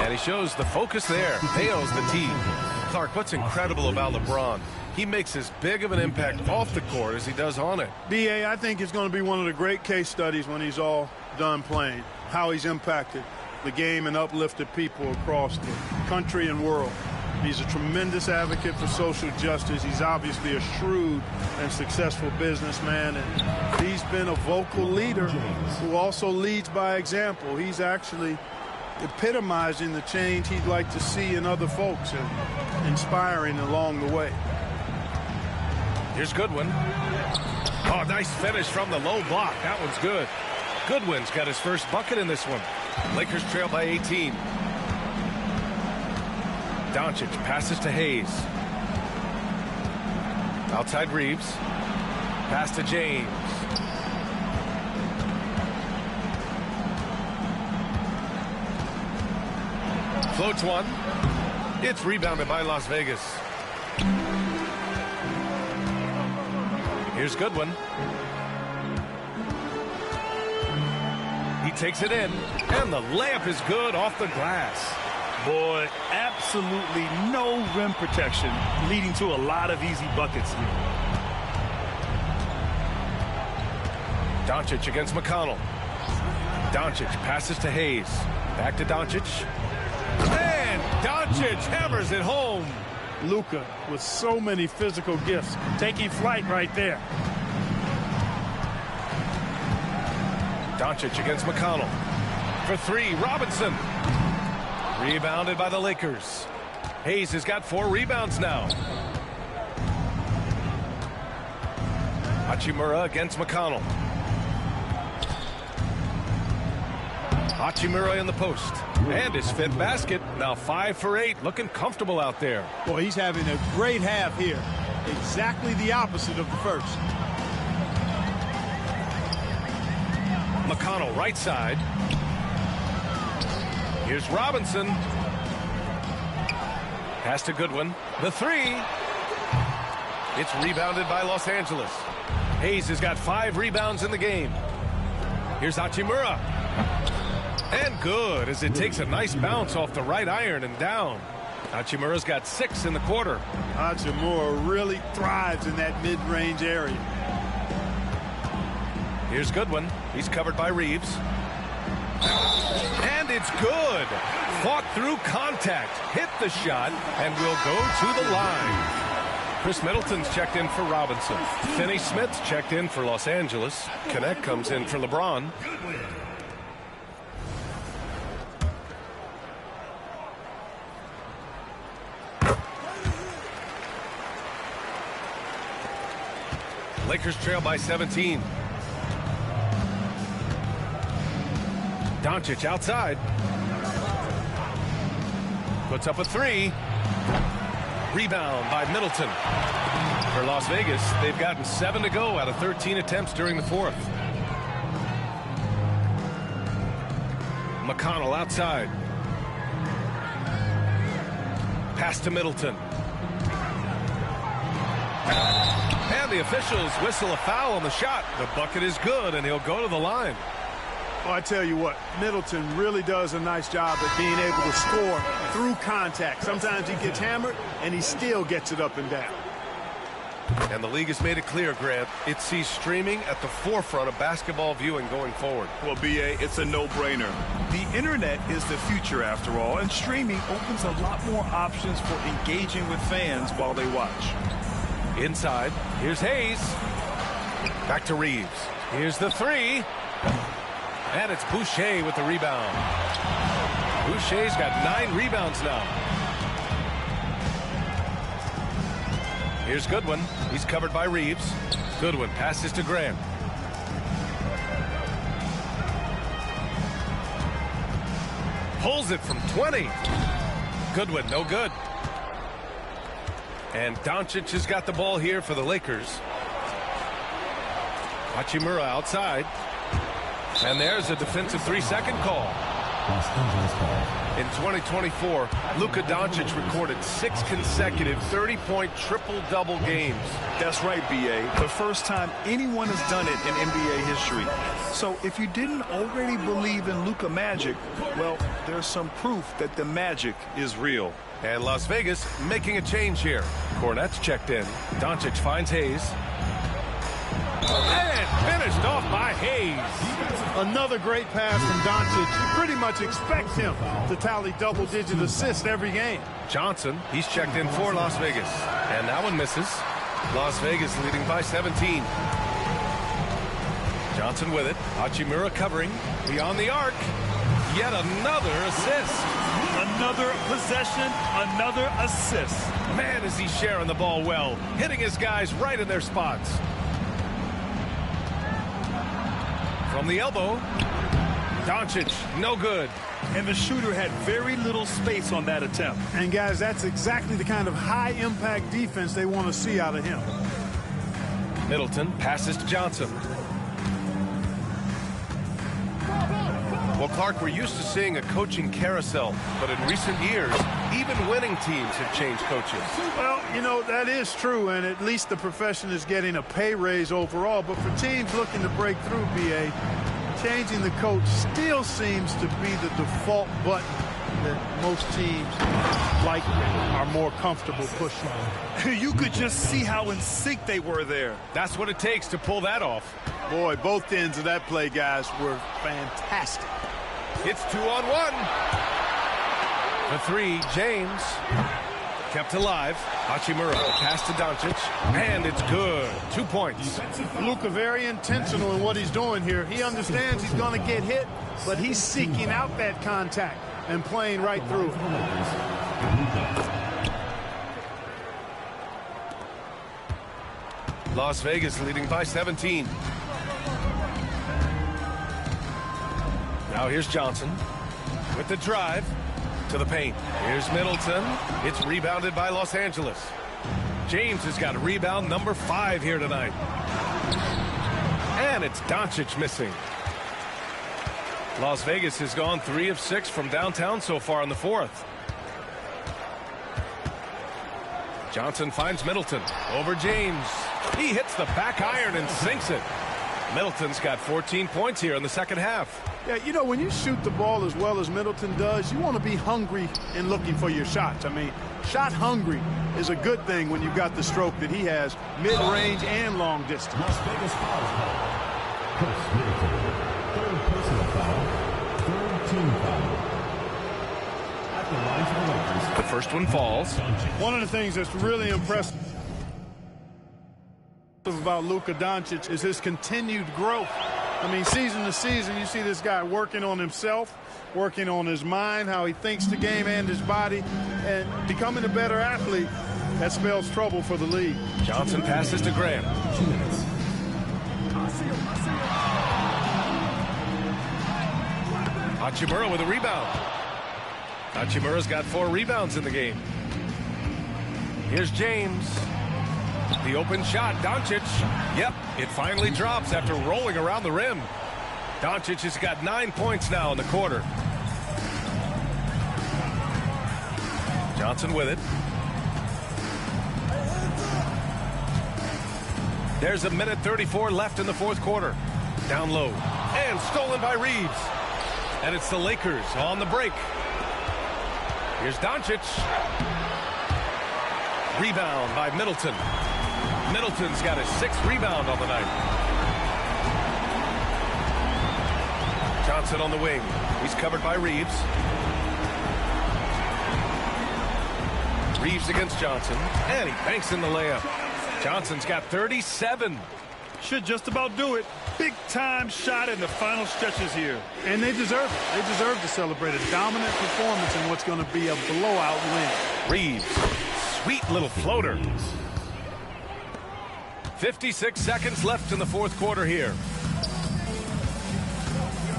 And he shows the focus there. Nails the tee. Clark, what's incredible about LeBron? He makes as big of an impact off the court as he does on it. B.A., I think it's going to be one of the great case studies when he's all done playing, how he's impacted the game and uplifted people across the country and world. He's a tremendous advocate for social justice. He's obviously a shrewd and successful businessman, and he's been a vocal leader who also leads by example. He's actually epitomizing the change he'd like to see in other folks and inspiring along the way. Here's Goodwin. Oh, nice finish from the low block. That one's good. Goodwin's got his first bucket in this one. Lakers trail by 18. Doncic passes to Hayes. Outside Reeves. Pass to James. Floats one. It's rebounded by Las Vegas. Here's Goodwin. He takes it in, and the layup is good off the glass. Boy, absolutely no rim protection, leading to a lot of easy buckets here. Doncic against McConnell. Doncic passes to Hayes. Back to Doncic. And Doncic hammers it home. Luka with so many physical gifts, taking flight right there. Doncic against McConnell. For three, Robinson. Rebounded by the Lakers. Hayes has got 4 rebounds now. Hachimura against McConnell. Hachimura in the post. And his 5th basket. Now 5 for 8. Looking comfortable out there. Boy, he's having a great half here. Exactly the opposite of the first. McConnell right side. Here's Robinson. Pass to Goodwin. The 3. It's rebounded by Los Angeles. Hayes has got 5 rebounds in the game. Here's Hachimura. And good, as it takes a nice bounce off the right iron and down. Hachimura's got 6 in the quarter. Hachimura really thrives in that mid-range area. Here's Goodwin. He's covered by Reeves. And it's good. Fought through contact. Hit the shot and will go to the line. Chris Middleton's checked in for Robinson. Finney Smith's checked in for Los Angeles. Connect comes in for LeBron. Lakers trail by 17. Doncic outside. Puts up a 3. Rebound by Middleton. For Las Vegas, they've gotten 7 to go out of 13 attempts during the 4th. McConnell outside. Pass to Middleton. And the officials whistle a foul on the shot. The bucket is good, and he'll go to the line. Well, I tell you what, Middleton really does a nice job at being able to score through contact. Sometimes he gets hammered, and he still gets it up and down. And the league has made it clear, Grant, it sees streaming at the forefront of basketball viewing going forward. Well, B.A., it's a no-brainer. The internet is the future, after all, and streaming opens a lot more options for engaging with fans while they watch. Inside, here's Hayes. Back to Reeves. Here's the 3. And it's Boucher with the rebound. Boucher's got 9 rebounds now. Here's Goodwin. He's covered by Reeves. Goodwin passes to Grant. Pulls it from 20. Goodwin, no good. And Doncic has got the ball here for the Lakers. Hachimura outside. And there's a defensive 3-second call. In 2024, Luka Doncic recorded 6 consecutive 30-point triple-double games. That's right, B.A. The first time anyone has done it in NBA history. So if you didn't already believe in Luka Magic, well, there's some proof that the magic is real. And Las Vegas making a change here. Cornette's checked in. Doncic finds Hayes. And finished off by Hayes. Another great pass from Doncic. You pretty much expect him to tally double-digit assists every game. Johnson, he's checked in for Las Vegas. And that one misses. Las Vegas leading by 17. Johnson with it. Hachimura covering. Beyond the arc. Yet another assist. Another possession, another assist. Man, is he sharing the ball well. Hitting his guys right in their spots. From the elbow, Doncic, no good. And the shooter had very little space on that attempt. And guys, that's exactly the kind of high-impact defense they want to see out of him. Middleton passes to Johnson. Well, Clark, we're used to seeing a coaching carousel, but in recent years, even winning teams have changed coaches. Well, you know, that is true, and at least the profession is getting a pay raise overall. But for teams looking to break through, B.A., changing the coach still seems to be the default button that most teams like are more comfortable pushing. You could just see how in sync they were there. That's what it takes to pull that off. Boy, both ends of that play, guys, were fantastic. It's 2-on-1. The 3, James. Kept alive. Hachimura, pass to Doncic, and it's good. 2 points. Luka very intentional in what he's doing here. He understands he's going to get hit, but he's seeking out that contact and playing right through it. Las Vegas leading by 17. Now here's Johnson with the drive to the paint. Here's Middleton. It's rebounded by Los Angeles. James has got rebound number 5 here tonight. And it's Doncic missing. Las Vegas has gone 3 of 6 from downtown so far in the 4th. Johnson finds Middleton over James. He hits the back iron and sinks it. Middleton's got 14 points here in the second half. Yeah, you know, when you shoot the ball as well as Middleton does, you want to be hungry and looking for your shots. I mean, shot hungry is a good thing when you've got the stroke that he has, mid-range and long distance. Las Vegas fouls call. Chris Middleton, 3rd personal foul, 3rd team foul. At the line for the Lakers. The first one falls. One of the things that's really impressive about Luka Doncic is his continued growth. I mean, season to season, you see this guy working on himself, working on his mind, how he thinks the game and his body, and becoming a better athlete. That spells trouble for the league. Johnson passes to Graham. 2 minutes. Hachimura with a rebound. Hachimura's got 4 rebounds in the game. Here's James. The open shot, Doncic. Yep, it finally drops after rolling around the rim. Doncic has got 9 points now in the quarter. Johnson with it. There's 1:34 left in the 4th quarter. Down low. And stolen by Reeves. And it's the Lakers on the break. Here's Doncic. Rebound by Middleton. Middleton's got his 6th rebound on the night. Johnson on the wing. He's covered by Reeves. Reeves against Johnson. And he banks in the layup. Johnson's got 37. Should just about do it. Big-time shot in the final stretches here. And they deserve it. They deserve to celebrate a dominant performance in what's going to be a blowout win. Reeves. Sweet little floater. 56 seconds left in the 4th quarter here.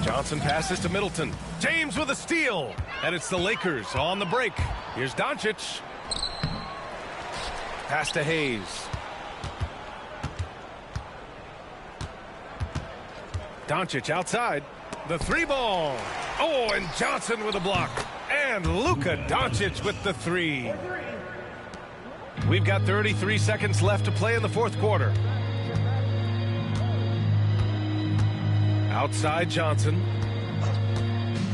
Johnson passes to Middleton. James with a steal. And it's the Lakers on the break. Here's Doncic. Pass to Hayes. Doncic outside. The three ball. Oh, and Johnson with a block. And Luka Doncic with the three. We've got 33 seconds left to play in the fourth quarter. Outside Johnson.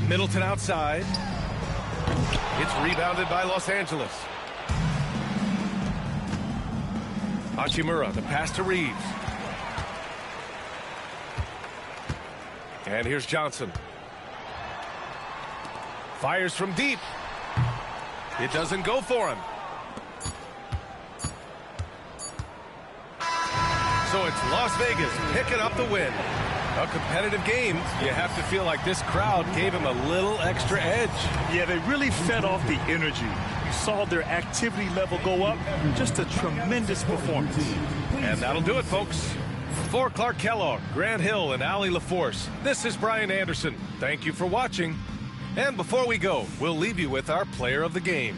Middleton outside. It's rebounded by Los Angeles. Hachimura, the pass to Reeves. And here's Johnson. Fires from deep. It doesn't go for him. So it's Las Vegas picking up the win. A competitive game. You have to feel like this crowd gave him a little extra edge. Yeah, they really fed off the energy. You saw their activity level go up. Just a tremendous performance. And that'll do it, folks. For Clark Kellogg, Grant Hill, and Allie LaForce, this is Brian Anderson. Thank you for watching. And before we go, we'll leave you with our player of the game.